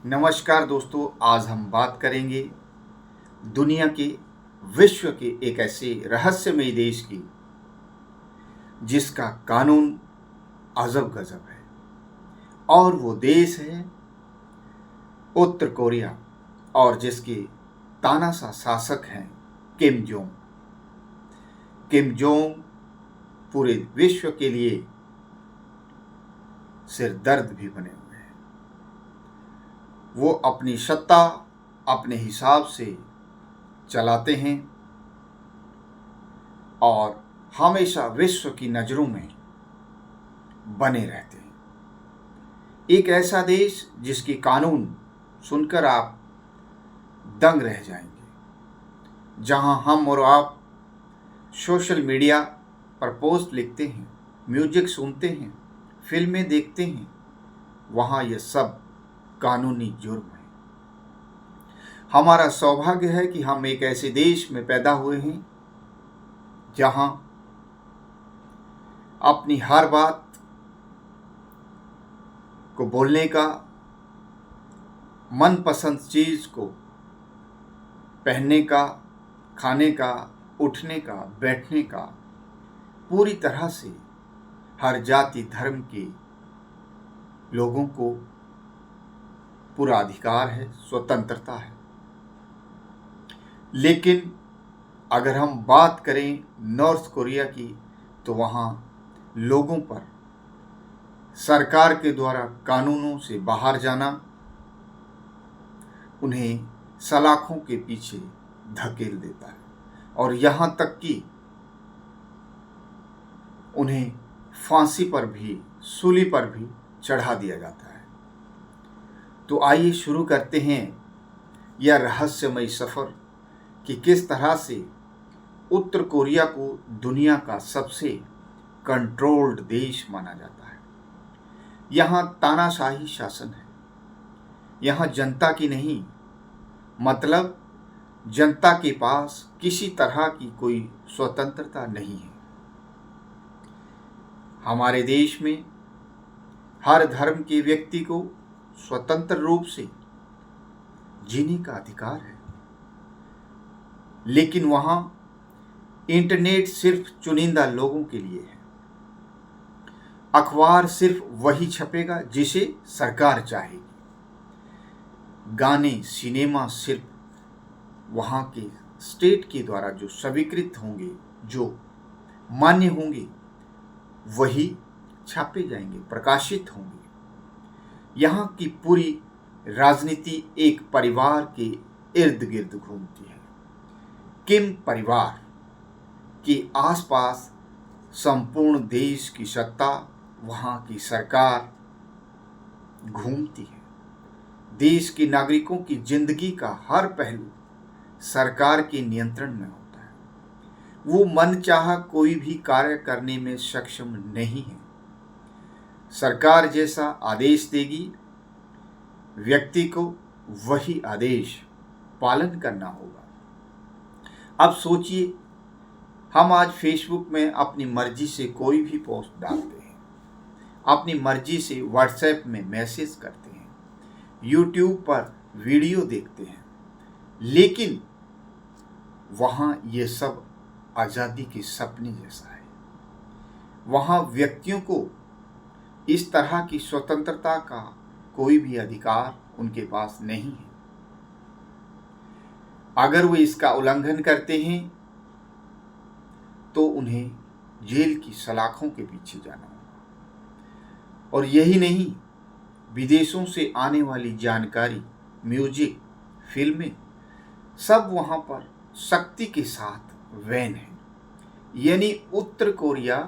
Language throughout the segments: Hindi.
नमस्कार दोस्तों, आज हम बात करेंगे दुनिया के विश्व के एक ऐसे रहस्यमयी देश की जिसका कानून अजब गजब है। और वो देश है उत्तर कोरिया, और जिसके तानाशाह शासक हैं किम जोंग। किम जोंग पूरे विश्व के लिए सिर दर्द भी बने हुए हैं। वो अपनी सत्ता अपने हिसाब से चलाते हैं और हमेशा विश्व की नज़रों में बने रहते हैं। एक ऐसा देश जिसकी कानून सुनकर आप दंग रह जाएंगे। जहां हम और आप सोशल मीडिया पर पोस्ट लिखते हैं, म्यूजिक सुनते हैं, फिल्में देखते हैं, वहां यह सब कानूनी जुर्म है। हमारा सौभाग्य है कि हम एक ऐसे देश में पैदा हुए हैं जहां अपनी हर बात को बोलने का, मनपसंद चीज़ को पहनने का, खाने का, उठने का, बैठने का पूरी तरह से हर जाति धर्म के लोगों को पूरा अधिकार है, स्वतंत्रता है। लेकिन अगर हम बात करें नॉर्थ कोरिया की, तो वहाँ लोगों पर सरकार के द्वारा कानूनों से बाहर जाना उन्हें सलाखों के पीछे धकेल देता है, और यहाँ तक कि उन्हें फांसी पर भी, सूली पर भी चढ़ा दिया जाता है। तो आइए शुरू करते हैं यह रहस्यमयी सफ़र कि किस तरह से उत्तर कोरिया को दुनिया का सबसे कंट्रोल्ड देश माना जाता है। यहाँ तानाशाही शासन है। यहाँ जनता की नहीं, मतलब जनता के पास किसी तरह की कोई स्वतंत्रता नहीं है। हमारे देश में हर धर्म के व्यक्ति को स्वतंत्र रूप से जीने का अधिकार है। लेकिन वहाँ इंटरनेट सिर्फ चुनिंदा लोगों के लिए है। अखबार सिर्फ वही छपेगा जिसे सरकार चाहेगी। गाने, सिनेमा सिर्फ वहाँ के स्टेट के द्वारा जो स्वीकृत होंगे, जो मान्य होंगे, वही छापे जाएंगे, प्रकाशित होंगे। यहाँ की पूरी राजनीति एक परिवार के इर्द गिर्द घूमती है। किम परिवार के आसपास संपूर्ण देश की सत्ता, वहाँ की सरकार घूमती है। देश के नागरिकों की जिंदगी का हर पहलू सरकार के नियंत्रण में होता है। वो मनचाहा कोई भी कार्य करने में सक्षम नहीं है। सरकार जैसा आदेश देगी, व्यक्ति को वही आदेश पालन करना होगा। अब सोचिए, हम आज फेसबुक में अपनी मर्जी से कोई भी पोस्ट डालते हैं, अपनी मर्जी से व्हाट्सएप में मैसेज करते हैं, यूट्यूब पर वीडियो देखते हैं, लेकिन वहाँ ये सब आज़ादी के सपने जैसा है। वहाँ व्यक्तियों को इस तरह की स्वतंत्रता का कोई भी अधिकार उनके पास नहीं है। अगर वे इसका उल्लंघन करते हैं तो उन्हें जेल की सलाखों के पीछे जाना होगा। और यही नहीं, विदेशों से आने वाली जानकारी, म्यूजिक, फिल्में सब वहाँ पर शक्ति के साथ वैन है। यानी उत्तर कोरिया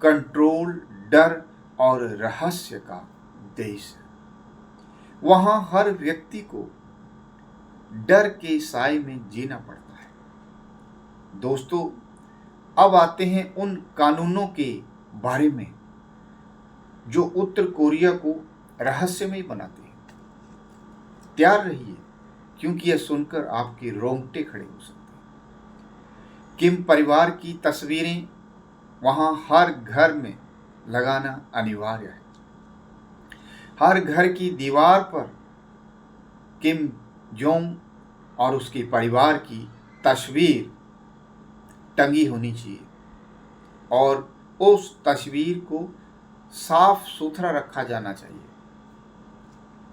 कंट्रोल, डर और रहस्य का देश है। वहाँ हर व्यक्ति को डर के साए में जीना पड़ता है। दोस्तों, अब आते हैं उन कानूनों के बारे में जो उत्तर कोरिया को रहस्यमय बनाते हैं। तैयार रहिए, क्योंकि यह सुनकर आपके रोंगटे खड़े हो सकते हैं। किम परिवार की तस्वीरें वहाँ हर घर में लगाना अनिवार्य है। हर घर की दीवार पर किम जोंग और उसके परिवार की तस्वीर टंगी होनी चाहिए और उस तस्वीर को साफ सुथरा रखा जाना चाहिए।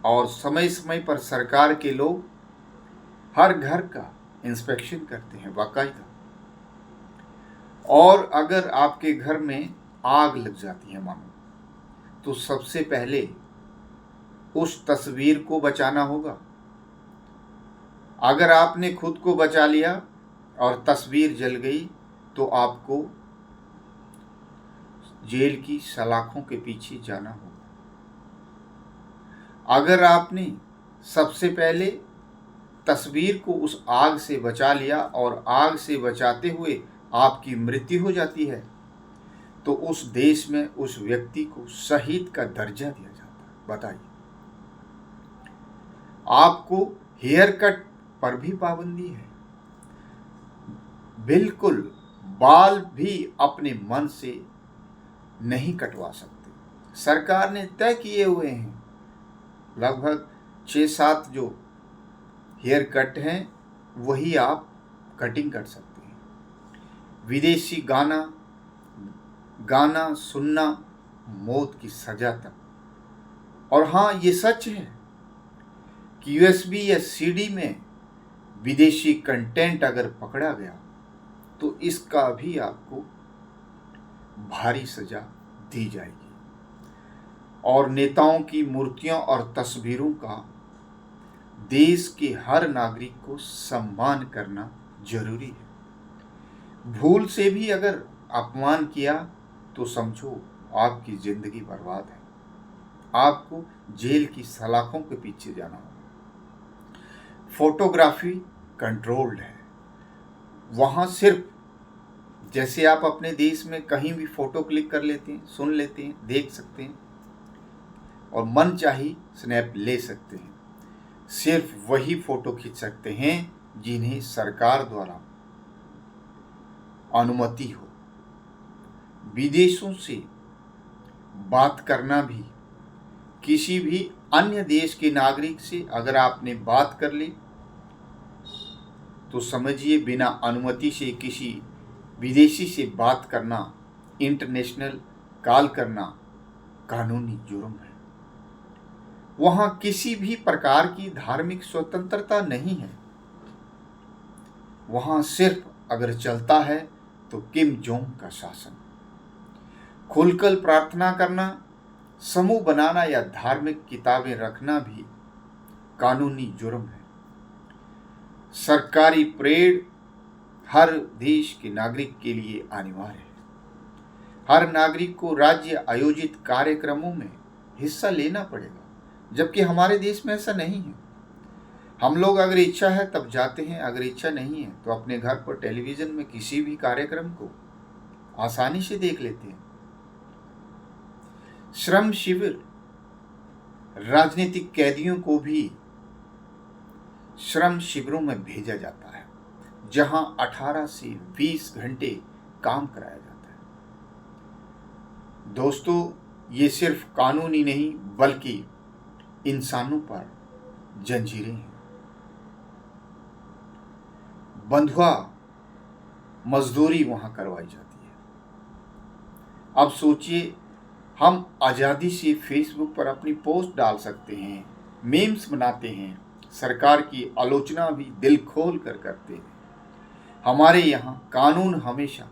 और समय समय पर सरकार के लोग हर घर का इंस्पेक्शन करते हैं बाकायदा। और अगर आपके घर में आग लग जाती है मानो, तो सबसे पहले उस तस्वीर को बचाना होगा। अगर आपने खुद को बचा लिया और तस्वीर जल गई तो आपको जेल की सलाखों के पीछे जाना होगा। अगर आपने सबसे पहले तस्वीर को उस आग से बचा लिया और आग से बचाते हुए आपकी मृत्यु हो जाती है, तो उस देश में उस व्यक्ति को शहीद का दर्जा दिया जाता है। बताइए, आपको हेयर कट पर भी पाबंदी है। बिल्कुल बाल भी अपने मन से नहीं कटवा सकते। सरकार ने तय किए हुए हैं लगभग 6-7 जो हेयर कट हैं वही आप कटिंग कर सकते हैं। विदेशी गाना सुनना मौत की सजा तक। और हाँ, ये सच है कि USB या CD में विदेशी कंटेंट अगर पकड़ा गया तो इसका भी आपको भारी सजा दी जाएगी। और नेताओं की मूर्तियों और तस्वीरों का देश के हर नागरिक को सम्मान करना जरूरी है। भूल से भी अगर अपमान किया तो समझो आपकी जिंदगी बर्बाद है, आपको जेल की सलाखों के पीछे जाना होगा। फोटोग्राफी कंट्रोल्ड है। वहाँ सिर्फ जैसे आप अपने देश में कहीं भी फोटो क्लिक कर लेते हैं, सुन लेते हैं, देख सकते हैं और मन चाही स्नैप ले सकते हैं। सिर्फ वही फोटो खींच सकते हैं जिन्हें सरकार द्वारा अनुमति हो। विदेशों से बात करना भी, किसी भी अन्य देश के नागरिक से अगर आपने बात कर ली तो समझिए बिना अनुमति से किसी विदेशी से बात करना, इंटरनेशनल कॉल करना कानूनी जुर्म है। वहाँ किसी भी प्रकार की धार्मिक स्वतंत्रता नहीं है। वहाँ सिर्फ अगर चलता है तो किम जोंग का शासन। खुलकर प्रार्थना करना, समूह बनाना या धार्मिक किताबें रखना भी कानूनी जुर्म है। सरकारी परेड हर देश के नागरिक के लिए अनिवार्य है। हर नागरिक को राज्य आयोजित कार्यक्रमों में हिस्सा लेना पड़ेगा, जबकि हमारे देश में ऐसा नहीं है। हम लोग अगर इच्छा है तब जाते हैं, अगर इच्छा नहीं है तो अपने घर पर टेलीविजन में किसी भी कार्यक्रम को आसानी से देख लेते हैं। श्रम शिविर, राजनीतिक कैदियों को भी श्रम शिविरों में भेजा जाता है जहां 18 से 20 घंटे काम कराया जाता है। दोस्तों, ये सिर्फ कानूनी नहीं बल्कि इंसानों पर जंजीरें हैं। बंधुआ मजदूरी वहां करवाई जाती है। अब सोचिए, हम आज़ादी से फेसबुक पर अपनी पोस्ट डाल सकते हैं, मीम्स बनाते हैं, सरकार की आलोचना भी दिल खोल कर करते हैं। हमारे यहाँ कानून हमेशा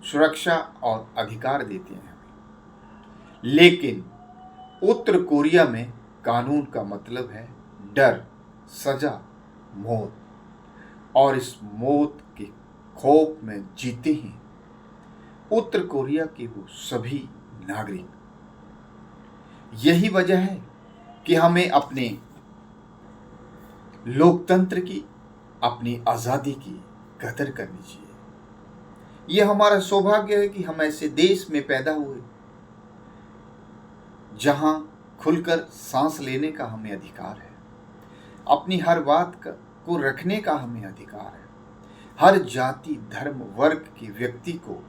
सुरक्षा और अधिकार देते हैं। लेकिन उत्तर कोरिया में कानून का मतलब है डर, सजा, मौत। और इस मौत के खौफ में जीते हैं उत्तर कोरिया के वो सभी नागरिक। यही वजह है कि हमें अपने लोकतंत्र की, अपनी आज़ादी की कदर करनी चाहिए। यह हमारा सौभाग्य है कि हम ऐसे देश में पैदा हुए जहां खुलकर सांस लेने का हमें अधिकार है, अपनी हर बात को रखने का हमें अधिकार है। हर जाति, धर्म, वर्ग के व्यक्ति को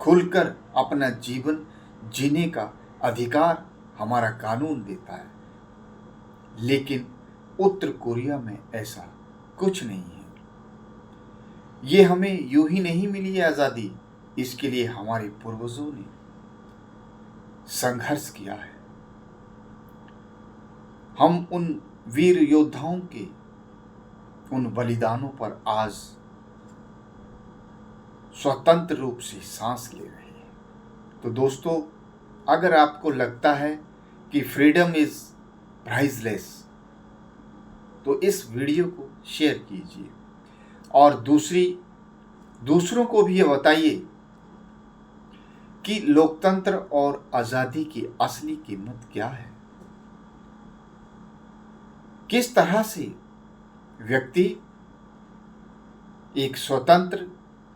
खुलकर अपना जीवन जीने का अधिकार हमारा कानून देता है। लेकिन उत्तर कोरिया में ऐसा कुछ नहीं है। ये हमें यूं ही नहीं मिली है आज़ादी, इसके लिए हमारे पूर्वजों ने संघर्ष किया है। हम उन वीर योद्धाओं के उन बलिदानों पर आज स्वतंत्र रूप से सांस ले रहे हैं। तो दोस्तों, अगर आपको लगता है कि फ्रीडम इज प्राइसलेस, तो इस वीडियो को शेयर कीजिए और दूसरों को भी ये बताइए कि लोकतंत्र और आज़ादी की असली कीमत क्या है। किस तरह से व्यक्ति एक स्वतंत्र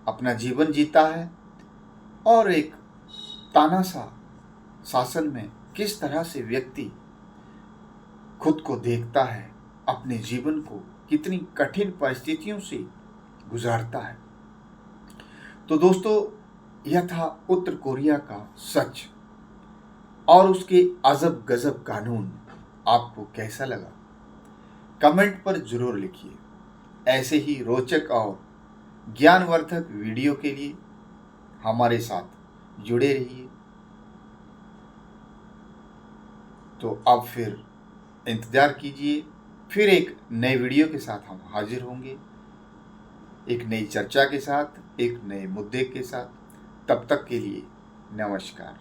अपना जीवन जीता है और एक तानाशाह शासन में किस तरह से व्यक्ति खुद को देखता है, अपने जीवन को कितनी कठिन परिस्थितियों से गुजारता है। तो दोस्तों, यह था उत्तर कोरिया का सच और उसके अजब गजब कानून। आपको कैसा लगा? कमेंट पर जरूर लिखिए। ऐसे ही रोचक और ज्ञानवर्धक वीडियो के लिए हमारे साथ जुड़े रहिए। तो अब फिर इंतज़ार कीजिए, फिर एक नए वीडियो के साथ हम हाजिर होंगे, एक नई चर्चा के साथ, एक नए मुद्दे के साथ। तब तक के लिए नमस्कार।